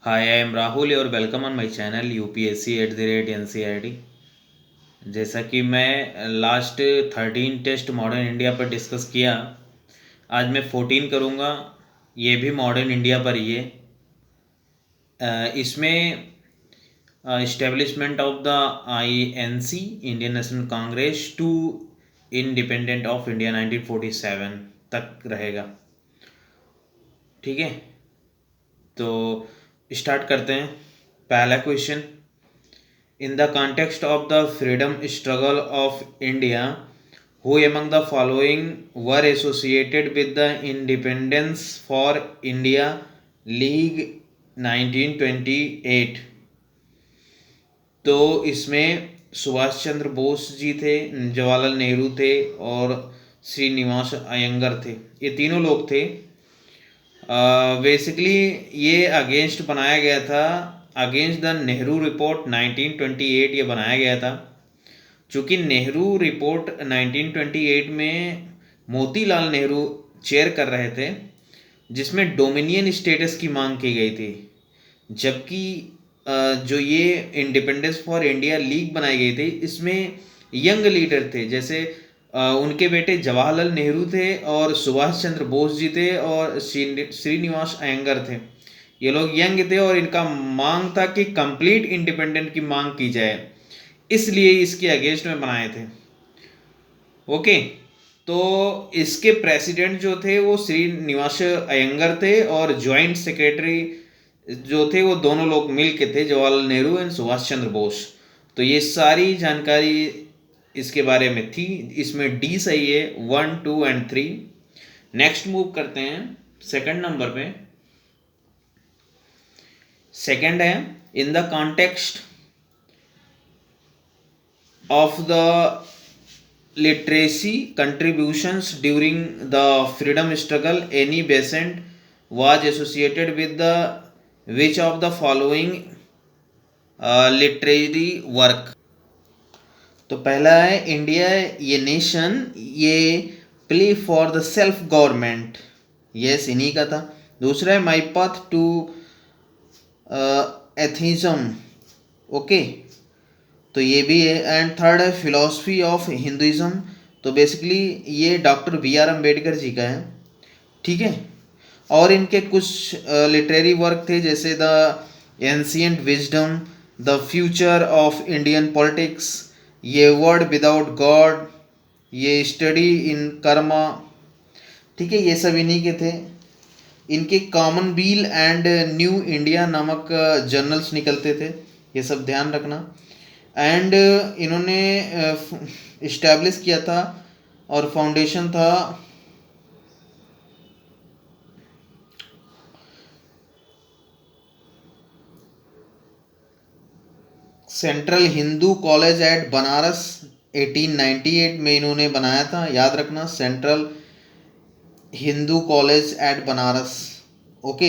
Hi, I am Rahul. Your welcome on my channel UPSC@NCERT। जैसा कि मैं last 13 test modern India पर discuss किया, आज मैं 14 करूँगा। ये भी मॉडर्न इंडिया पर ही है। इसमें establishment of the INC Indian National Congress to independent of India 1947 तक रहेगा। ठीक है, तो स्टार्ट करते हैं। पहला question, in the context of the freedom struggle of India, who among the following were associated with the Independence for India League 1928? तो इसमें सुभाष चंद्र बोस जी थे, जवाहरलाल नेहरू थे और श्रीनिवास अयंगर थे। ये तीनों लोग थे। बेसिकली ये अगेंस्ट बनाया गया था, अगेंस्ट द नेहरू रिपोर्ट 1928 ये बनाया गया था। चूँकि नेहरू रिपोर्ट 1928 में मोतीलाल नेहरू चेयर कर रहे थे, जिसमें डोमिनियन स्टेटस की मांग की गई थी, जबकि जो ये इंडिपेंडेंस फॉर इंडिया लीग बनाई गई थी, इसमें यंग लीडर थे। जैसे उनके बेटे जवाहरलाल नेहरू थे और सुभाष चंद्र बोस जी थे और श्रीनिवास अयंगर थे। ये लोग यंग थे और इनका मांग था कि कंप्लीट इंडिपेंडेंट की मांग की जाए, इसलिए इसके अगेंस्ट में बनाए थे। ओके, तो इसके प्रेसिडेंट जो थे वो श्रीनिवास अयंगर थे और ज्वाइंट सेक्रेटरी जो थे वो दोनों लोग मिल के थे, जवाहरलाल नेहरू एंड सुभाष चंद्र बोस। तो ये सारी जानकारी इसके बारे में थी। इसमें डी सही है, 1, 2 एंड 3। नेक्स्ट मूव करते हैं सेकंड नंबर पे। सेकंड है, in the context of the literacy contributions during the freedom struggle, any Besant was associated with the which of the following literary work? तो पहला है इंडिया ये नेशन ये play for the self government, yes इन्हीं का था। दूसरा है my path to atheism, okay, तो ये भी है। एंड थर्ड है फिलॉसफी ऑफ हिंदुइज्म, तो बेसिकली ये डॉक्टर BR अम्बेडकर जी का है। ठीक है, और इनके कुछ लिटरेरी वर्क थे, जैसे the ancient wisdom, the future of Indian politics, ये वर्ड विदाउट गॉड, ये स्टडी इन कर्मा। ठीक है, ये सब इन्हीं के थे। इनके कॉमनवील एंड न्यू इंडिया नामक जर्नल्स निकलते थे, ये सब ध्यान रखना। एंड इन्होंने इस्टेब्लिश किया था और फाउंडेशन था central Hindu college eight Banaras. 1898 में इन्होंने बनाया था, याद रखना, central Hindu college eight Banaras. Okay,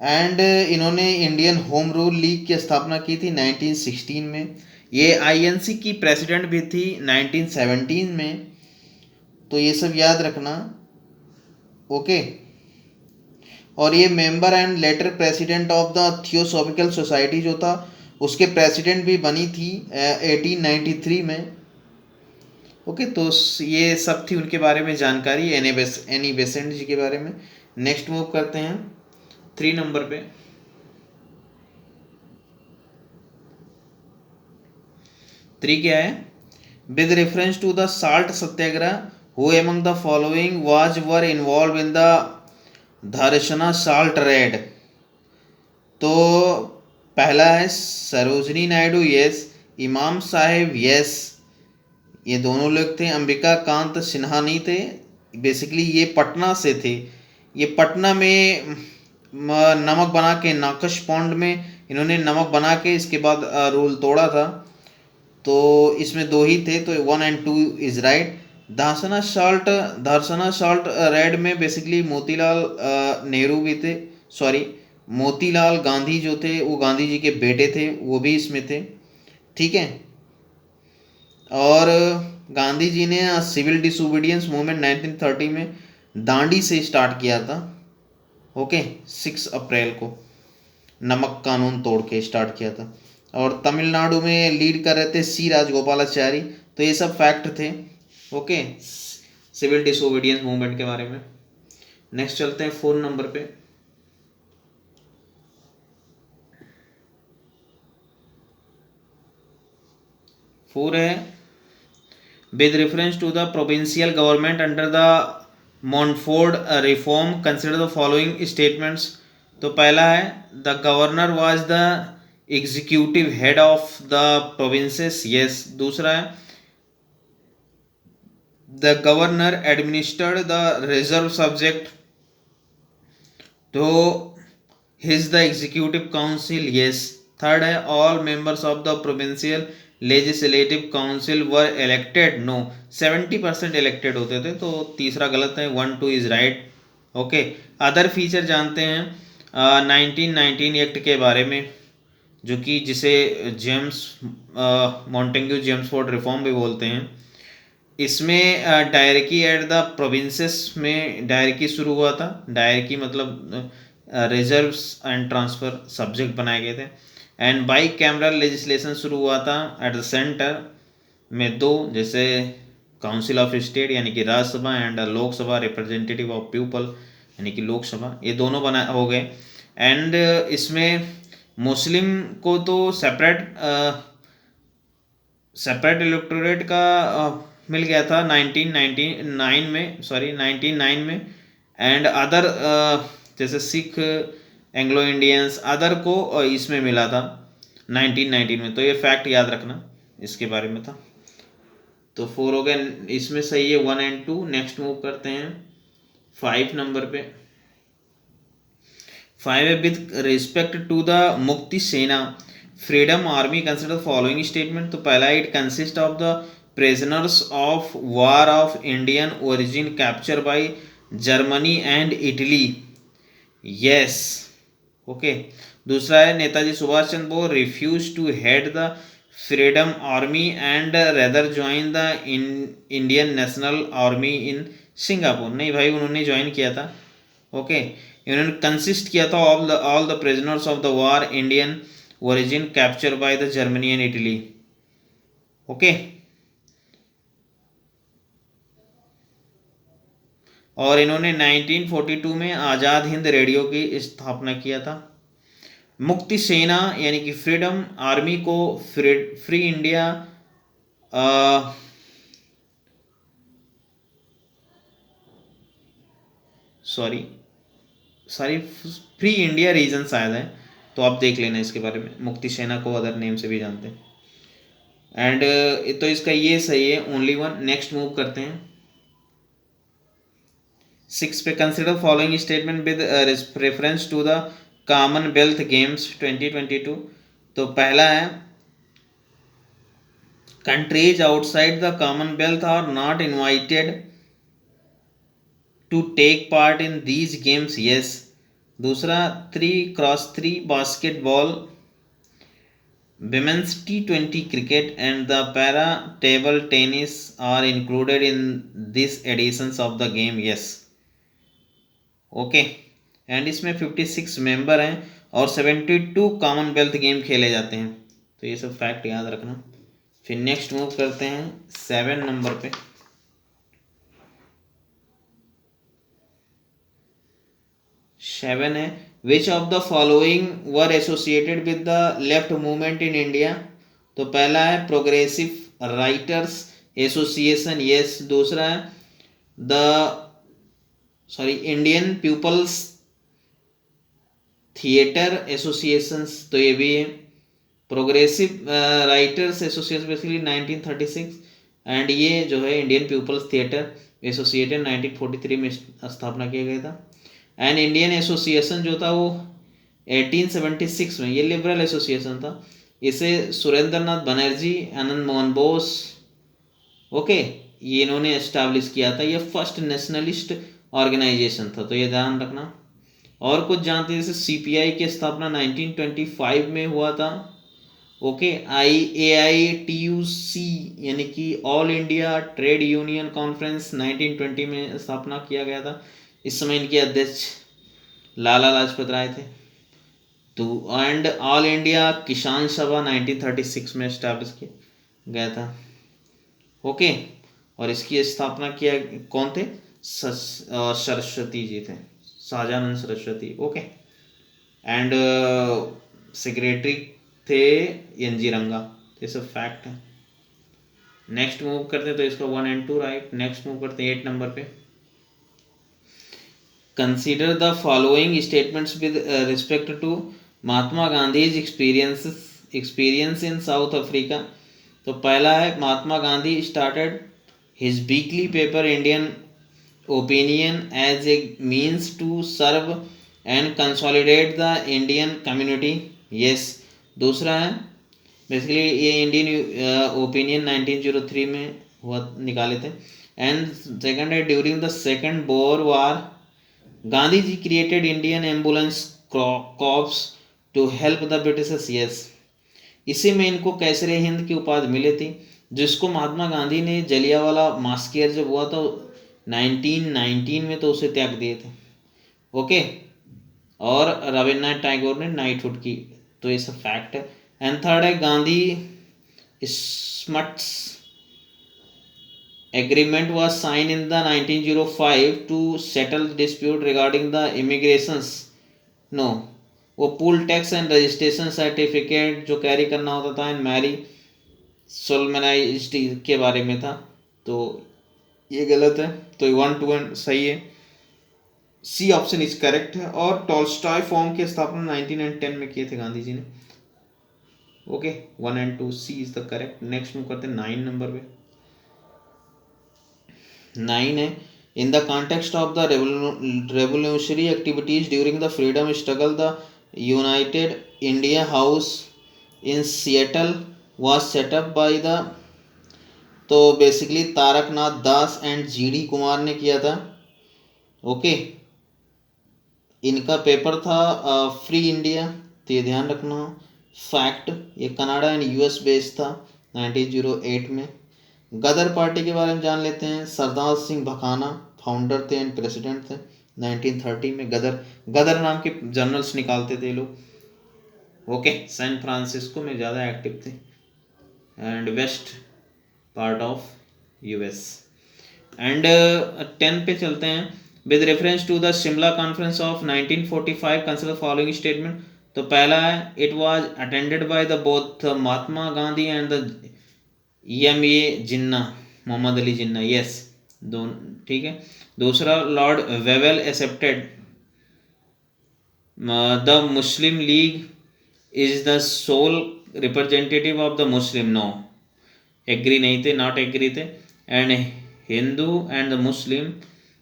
and इन्होंने इंडियन होम रूल लीग की स्थापना की थी 1916 में। ये INC की प्रेसिडेंट भी थी 1917 में, तो ये सब याद रखना। ओके, और ये member and later president of the theosophical society जो था, उसके प्रेसिडेंट भी बनी थी 1893 में। ओके, तो ये सब थी उनके बारे में जानकारी, एनी बेसेंट जी के बारे में। नेक्स्ट मूव करते हैं 3 नंबर पे। 3 क्या है, with reference to the salt Satyagraha, who among the following was were involved in the Dharasana salt raid? तो पहला है सरोजनी नायडू, यस। इमाम साहेब, यस, ये दोनों लोग थे। अंबिका कांत सिन्हा नहीं थे, बेसिकली ये पटना से थे। ये पटना में नमक बना के, नाकश पॉन्ड में इन्होंने नमक बना के इसके बाद रूल तोड़ा था। तो इसमें 2 ही थे, तो 1 and 2 is right. Dharasana salt raid में बेसिकली मोतीलाल नेहरू भी थे, सॉरी मोतीलाल गांधी जो थे वो गांधी जी के बेटे थे, वो भी इसमें थे। ठीक है, और गांधी जी ने सिविल डिसोबीडियंस मूवमेंट 1930 में दांडी से स्टार्ट किया था। ओके, 6 अप्रैल को। नमक कानून तोड़ के स्टार्ट किया था। और तमिलनाडु में लीड कर रहे थे सी राजगोपालाचारी। तो ये सब फैक्ट थे ओके सिविल डिसोबीडियंस मूवमेंट के बारे में। नेक्स्ट चलते हैं 4 नंबर पे। 4 है with reference to the provincial government under the Montfort reform consider the following statements। तो पहला है the governor was the executive head of the provinces yes। दूसरा है the governor administered the reserve subject तो his the executive council yes। Third है all members of the provincial legislative council were elected no 70% elected होते थे। तो तीसरा गलत है 1 2 is right okay. Other feature जानते हैं 1919 एक्ट के बारे में जो कि जिसे जेम्स मॉन्टेग्यू जेम्सफोर्ड रिफॉर्म भी बोलते हैं। इसमें डायरकी एट द प्रोविंसेस में डायरकी शुरू हुआ था। डायरकी मतलब रिजर्व्स एंड ट्रांसफ़र सब्जेक्ट बनाए गए थे। एंड बाई कैमरल लेजिस्लेशन शुरू हुआ था एट द सेंटर में दो जैसे काउंसिल ऑफ स्टेट यानी कि Rajya Sabha and Lok Sabha representative of people यानी कि लोकसभा ये दोनों बना हो गए। एंड इसमें मुस्लिम को तो सेपरेट इलेक्टोरेट का मिल गया था 1909 में एंड अदर जैसे सिख एंग्लो इंडियंस अदर को इसमें मिला था 1919 में। तो ये फैक्ट याद रखना इसके बारे में था। तो 4 हो गया इसमें सही है 1 एंड 2। नेक्स्ट मूव करते हैं 5 नंबर पे। 5 है with respect to the Mukti Sena freedom army consider following statement. तो पहला it consist of the prisoners of war of Indian origin capture by Germany and Italy yes okay. दूसरा है Netaji Subhash Chandra Bose refuse to head the freedom army and rather join the Indian National Army in Singapore. नहीं भाई उन्होंने join किया था okay. इन्होंने consist किया था all the prisoners of the war Indian origin capture by the Germany and Italy okay. और इन्होंने 1942 में आज़ाद हिंद रेडियो की स्थापना किया था। मुक्ति सेना यानी कि फ्रीडम आर्मी को free India free India region शायद है तो आप देख लेना इसके बारे में। मुक्ति सेना को अदर नेम से भी जानते हैं। एंड तो इसका ये सही है ओनली 1। नेक्स्ट मूव करते हैं 6 पे consider following statement with reference to the Commonwealth Games 2022। तो पहला है countries outside the Commonwealth are not invited to take part in these games yes. दूसरा 3x3 basketball women's T20 cricket and the para table tennis are included in this editions of the game yes okay. And इसमें 56 member हैं और 72 Commonwealth game खेले जाते हैं। तो ये सब फैक्ट याद रखना। फिर नेक्स्ट मूव करते हैं 7 नंबर पे। 7 है which of the following were associated with the left movement in India. तो पहला है प्रोग्रेसिव राइटर्स एसोसिएशन यस। दूसरा है इंडियन पीपल्स थिएटर एसोसिएशंस तो ये भी है। Progressive writers association basically 1936 and ये जो है इंडियन पीपल्स थिएटर एसोसिएटेड 1943 में स्थापना किया गया था। एंड इंडियन एसोसिएशन जो था वो 1876 में ये लिबरल एसोसिएशन था। इसे सुरेंद्र नाथ बनर्जी आनंद मोहन बोस ओके ये इन्होंने एस्टैब्लिश किया था। ये फर्स्ट नेशनलिस्ट ऑर्गेनाइजेशन था तो ये ध्यान रखना। और कुछ जानते हैं जैसे सीपीआई की स्थापना 1925 में हुआ था ओके। AITUC यानी कि all India trade union conference 1920 में स्थापना किया गया था। इस समय इनके अध्यक्ष लाला लाजपत राय थे। तो एंड ऑल इंडिया किसान सभा 1936 में स्टैब्लिश किया गया था। ओके, और इसकी स्थापना किया कौन थे? सरस्वती जी थे, Sahajanand Saraswati. Okay, and secretary थे एन.जी. रंगा। ये सब फैक्ट है। नेक्स्ट मूव करते हैं, तो इसका 1 and 2 राइट। नेक्स्ट मूव करते हैं 8 नंबर पे। Consider the following statements with respect to Mahatma Gandhi's experience in South Africa. तो पहला है, Mahatma Gandhi started his weekly paper Indian Opinion as a means to serve and consolidate the Indian community. Yes. दूसरा है, basically ये Indian opinion 1903 में हुआ, निकाले थे। एंड सेकंड है, during the second Boer war Gandhi ji created Indian ambulance corps to help the Britishers. Yes. इसी में इनको कैसरे हिंद की उपाधि मिली थी, जिसको महात्मा गांधी ने जलियांवाला मास्केर जब हुआ था 1919 में, तो उसे त्याग दिए थे। ओके, और रविन्द्रनाथ टैगोर ने नाइटहुड की। तो ये सब फैक्ट है। एंड थर्ड है, Gandhi smuts agreement was signed in the 1905 to settle the dispute regarding the immigrations। No, वो poll tax and registration certificate जो कैरी करना होता था एंड मैरी सोलमनाइज्ड के बारे में था। तो ये गलत है, तो 1 2 सही है। सी ऑप्शन इज करेक्ट है। और टॉल्स्टॉय फॉर्म की स्थापना 1910 में किए थे गांधी जी ने। Okay, 1 and 2 C is the correct. Next move करते हैं 9 नंबर पे। 9 है, in the context of the revolutionary activities during the freedom struggle the United India House in Seattle was set up by the. तो basically Taraknath Das and G D. Kumar ने किया था। Okay, इनका paper था फ्री इंडिया, तो ये ध्यान रखना। फैक्ट, ये कनाडा एंड यूएस बेस्ड था 1908 में। गदर पार्टी के बारे में जान लेते हैं। सरदार सिंह भखाना फाउंडर थे एंड प्रेसिडेंट थे 1930 में। गदर नाम के जर्नल्स निकालते थे लोग। ओके, सैन फ्रांसिस्को में ज़्यादा एक्टिव थे and west part of US. And 10 पे चलते हैं। With reference to the Shimla conference of 1945 consider following statement. तो पहला है, it was attended by the both Mahatma Gandhi and the EMA Jinnah, Mohammad Ali Jinnah. Yes, दोनों ठीक है। दूसरा, Lord Wavell accepted the Muslim League is the sole representative of the Muslim. No, agree नहीं थे, not agree थे। And Hindu and the Muslim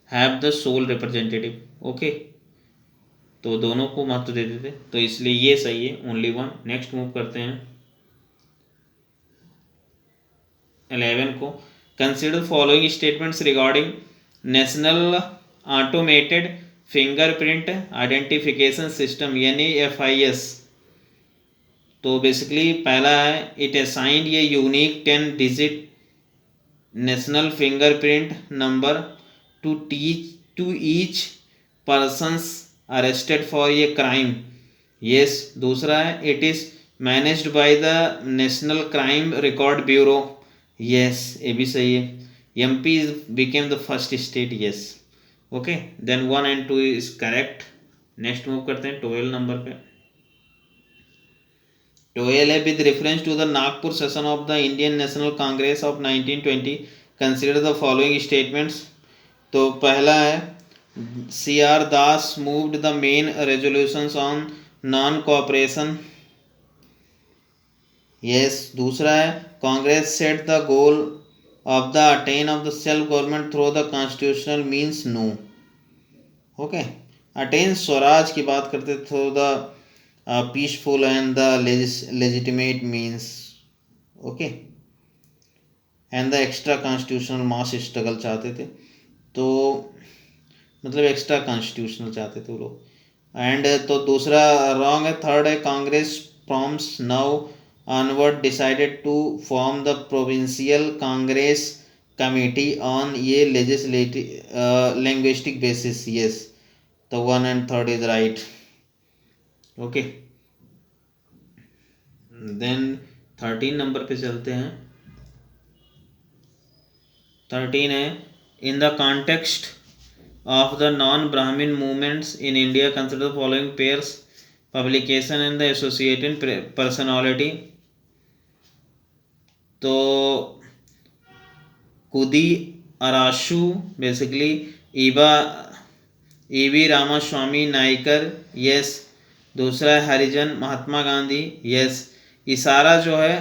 have the sole representative. Okay, तो दोनों को महत्व देते थे, तो इसलिए ये सही है, ओनली 1। नेक्स्ट मूव करते हैं 11 को। Consider following statements regarding national automated fingerprint identification system यानी FIS। तो बेसिकली पहला है, इट असाइंड ये unique 10 digit national fingerprint number to each persons arrested for ये क्राइम। यस। दूसरा है, it is managed by the National Crime Records Bureau. Yes, ये भी सही है। MP became the first state। यस। Okay, then 1 and 2 is correct. Next move करते हैं 12 नंबर पे। 12 है, with reference to the Nagpur session of the Indian National Congress of 1920 consider the following statements. तो पहला है, CR Das moved the main resolutions on non cooperation. Yes. दूसरा है, Congress set the goal of the attain of the self government through the constitutional means. No. Okay, attain swaraj की बात करते through the peaceful and the legitimate means. Okay, and the extra constitutional mass struggle चाहते थे, तो मतलब extra constitutional चाहते थे वो लोग। एंड तो दूसरा रॉन्ग है। थर्ड है, Congress from now onward decided to form the provincial Congress committee on ये लेजिस्लेटिव लिंग्विस्टिक बेसिस। यस, तो 1 and 3 is right. Okay, then 13 number पे चलते हैं। 13 है, in the context of the non-Brahmin movements in India, consider the following pairs publication and the associated personality। तो कुदी अराशु basically ईबा EV Ramaswamy Naikar, yes. दूसरा है हरिजन Mahatma Gandhi, yes. इशारा जो है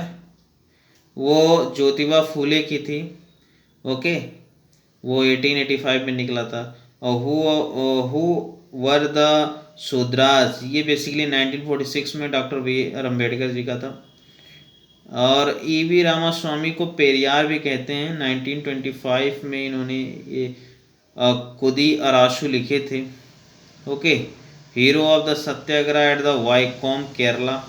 वो ज्योतिबा फूले की थी, ओके, वो 1885 में निकला था। और हु वर द शूद्रास, ये बेसिकली 1946 में doctor B are Ambedkar ji का था। और ई वी रामास्वामी को पेरियार भी कहते हैं। 1925 में इन्होंने ये कुदी अराशु लिखे थे, okay. Hero of the Satyagraha at the Vaikom Kerala.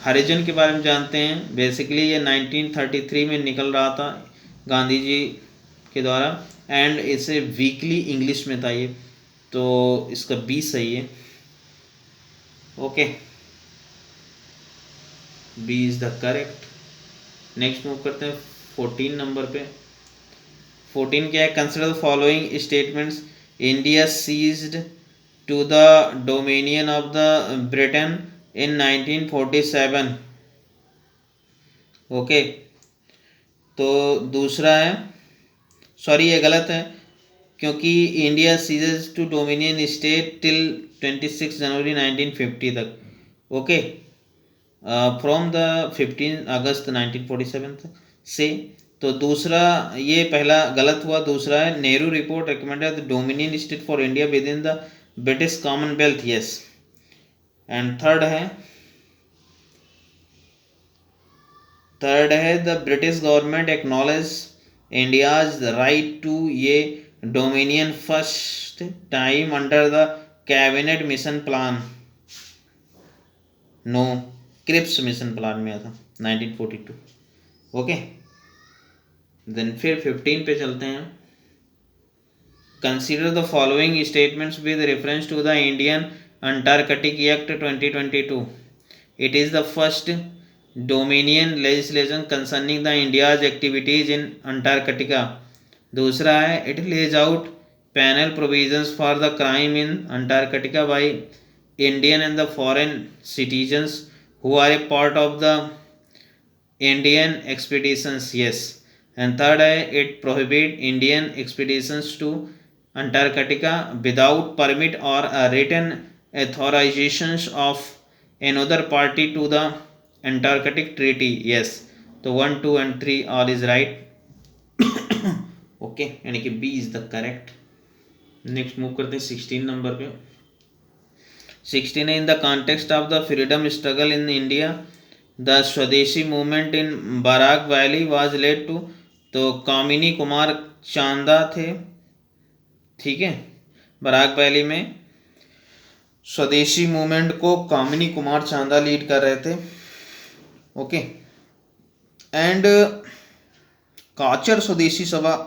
Harijan के बारे में जानते हैं, बेसिकली ये 1933 में निकल रहा था गांधी जी के द्वारा, एंड इसे वीकली इंग्लिश में था ये, तो इसका बी सही है, okay, B is the correct. Next move करते हैं 14 नंबर पे। 14 क्या है, consider the following statements. India ceased to the dominion of the Britain in 1947, okay. तो दूसरा है, सॉरी ये गलत है, क्योंकि India ceases to dominion state till 26 January 1950 तक, ओके, फ्रॉम द 15 अगस्त 1947 तक से। तो दूसरा, ये पहला गलत हुआ। दूसरा है, Nehru report recommended the dominion state for India with in the British Commonwealth, yes. And third है the British government acknowledge India's right to ये dominion first time under the cabinet mission plan, no, Cripps mission plan में था 1942, okay. Then फिर 15 पे चलते हैं। Consider the following statements with reference to the Indian Antarctic Act 2022। It is the first dominion legislation concerning the India's activities in Antarctica. दूसरा है, it lays out penal provisions for the crime in Antarctica by Indian and the foreign citizens who are a part of the Indian expeditions, yes। And third है, it prohibit Indian expeditions to Antarctica without permit or a written authorizations of another party to the Antarctic Treaty, yes। तो 1, 2 and 3 all is right, okay, यानी कि B is the correct। Next move करते हैं 16 number पे। 16 in the context of the freedom struggle in India the Swadeshi movement in Barak valley was led to. तो कामिनी कुमार चांदा थे, ठीक है। बराक वैली में स्वदेशी मूवमेंट को कामिनी कुमार चांदा लीड कर रहे थे, ओके। एंड काचर स्वदेशी सभा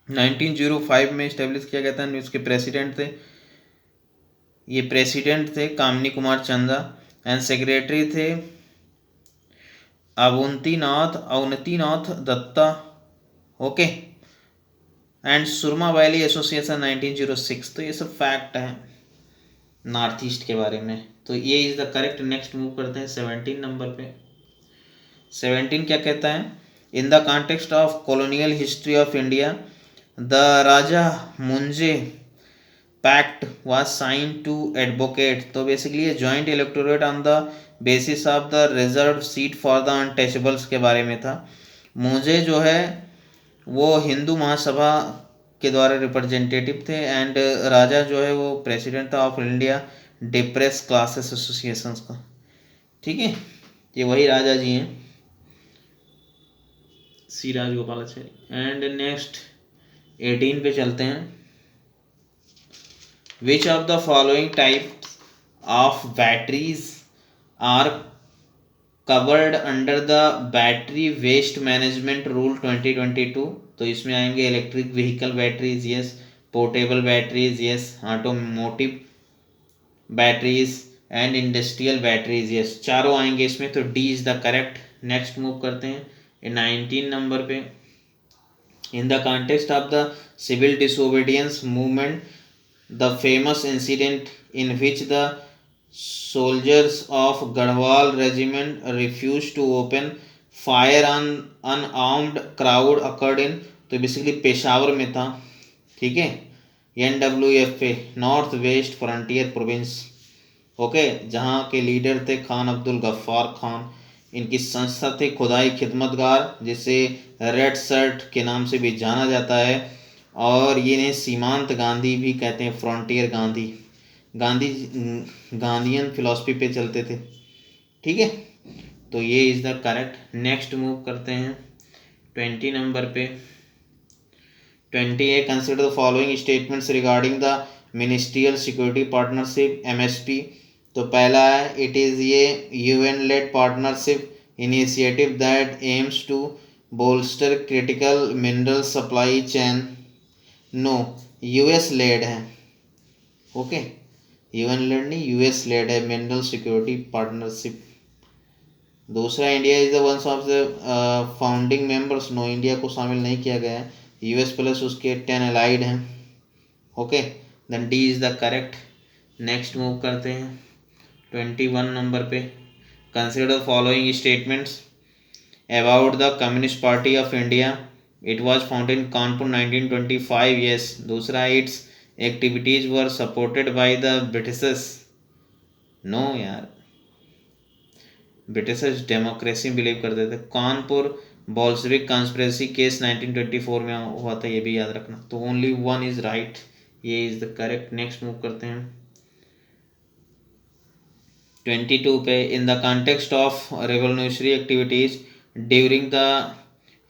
1905 में इस्टेब्लिश किया गया था, इसके प्रेसिडेंट थे, ये प्रेसिडेंट थे कामिनी कुमार चंदा, एंड सेक्रेटरी थे Avantinath Dutta, okay. And Surma valley association 1906। तो ये सब फैक्ट है नॉर्थ ईस्ट के बारे में, तो ये is the correct. Next move करते हैं 17 नंबर पे। 17 क्या कहता है, in the context of colonial history of India the Raja Moonje pact was signed to advocate। तो बेसिकली ये joint electorate on the basis of the reserve seat for the untouchables के बारे में था। मुझे जो है वो हिंदू महासभा के द्वारा रिप्रेजेंटेटिव थे, एंड राजा जो है वो प्रेसिडेंट था of India depress classes associations का, ठीक है। ये वही राजा जी हैं, सी राजगोपालाचारी। एंड नेक्स्ट 18 पे चलते हैं। Which of the following types of batteries are covered under the Battery Waste Management Rule 2022? तो इसमें आएंगे electric vehicle batteries, yes. Portable batteries, yes. Automotive batteries, and industrial batteries, yes चारों आएंगे इसमें, तो D is the correct. Next move करते हैं 19 number पे। In the context of the civil disobedience movement, the famous incident in which the soldiers of Garhwal regiment refused to open fire on unarmed crowd occurred in, तो basically Peshawar में था, ठीक है, NWFA north west frontier province, okay, जहाँ के leader थे खान अब्दुल गफ्फार खान। इनकी संस्था थी खुदाई खिदमतगार, जिसे रेड शर्ट के नाम से भी जाना जाता है, और ये इन्हें सीमांत गांधी भी कहते हैं, फ्रंटियर गांधी, गांधी गांधीयन फिलॉसफी पे चलते थे, ठीक है, तो ये is the correct. Next move करते हैं 20 नंबर पे। 20 consider the following statements regarding the ministerial security partnership MSP। तो पहला है, इट इज़ ये UN led partnership initiative that aims to bolster critical mineral supply chain. No, US led है, okay, UN led नहीं, US led है mineral security partnership. दूसरा, India is the one of the founding members. No, India को शामिल नहीं किया गया है, US प्लस उसके 10 एलाइड हैं, okay, then D is the correct. Next move करते हैं 21 नंबर पे। Consider following statements about the Communist Party of India. It was founded in Kanpur 1925, yes. दूसरा, its activities were supported by the Britishers. No यार, Britishers democracy में believe करते थे। Kanpur Bolshevik conspiracy case 1924 में हुआ था, ये भी याद रखना। तो ओनली वन इज राइट, ये is the correct. Next move करते हैं 22 पे। In the context of revolutionary activities during the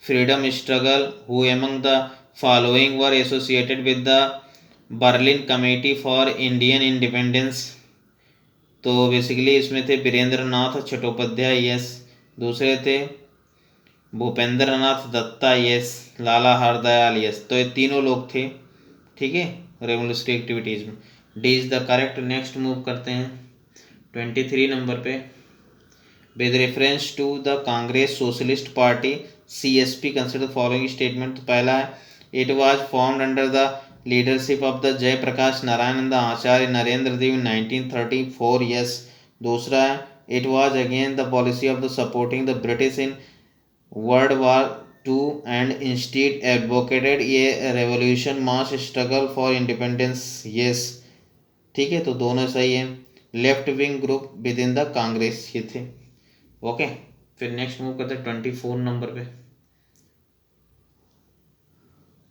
freedom struggle, who among the following were associated with the Berlin committee for Indian independence. तो basically इसमें थे वीरेंद्र नाथ Chattopadhyay, yes. दूसरे थे भूपेंद्र नाथ Dutta, yes. लाला Hardayal, yes. तो ये तीनों लोग थे, ठीक है, रेवोल्यूशनरी एक्टिविटीज़ में। D is the correct. Next move करते हैं 23 नंबर पे। With reference to the Congress Socialist Party CSP consider following statement. तो पहला है, it was formed under the leadership of the Jayaprakash Narayan Acharya Narendra Dev in 1934, yes. दूसरा है, it was again the policy of the supporting the British in World War two and instead advocated a revolution mass struggle for independence, yes, ठीक है, तो दोनों सही है। Left wing group with in the Congress ये थे, ओके। फिर next move करते हैं 24 नंबर पे।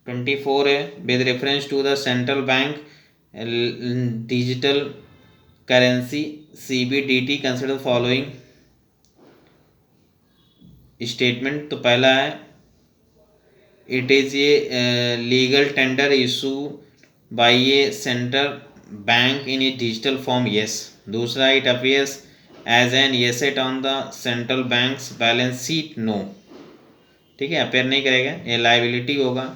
24 है, with reference to the central bank digital currency CBDT consider following statement. तो पहला है, it is a legal tender issue by a central bank in a digital form, yes. दूसरा, it appears as an asset on the central bank's balance sheet, no, ठीक है, appear नहीं करेगा, ये liability होगा,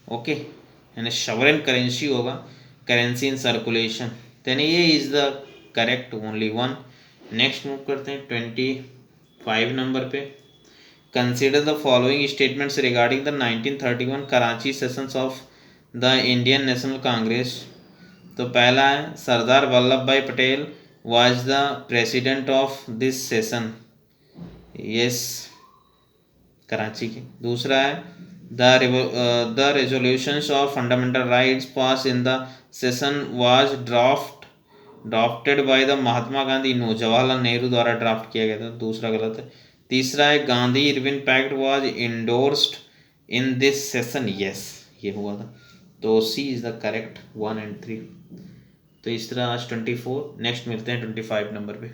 ओके, यानी सॉवरेन करेंसी होगा, currency in circulation, यानी ये is the correct, only one. Next move करते हैं 25 नंबर पे। Consider the following statements regarding the 1931 Karachi sessions of the Indian National Congress. तो पहला है, सरदार वल्लभ भाई Patel was the president of this session, yes, Karachi के। दूसरा है, the resolutions of fundamental rights pass in the session was drafted by the Mahatma Gandhi, no, Jawaharlal Nehru द्वारा draft किया गया था, दूसरा गलत है। तीसरा है, Gandhi Irwin pact was endorsed in this session, yes, ये हुआ था, तो C is the correct 1 and 3। तो इस तरह आज 24। नेक्स्ट मिलते हैं 25 नंबर पे।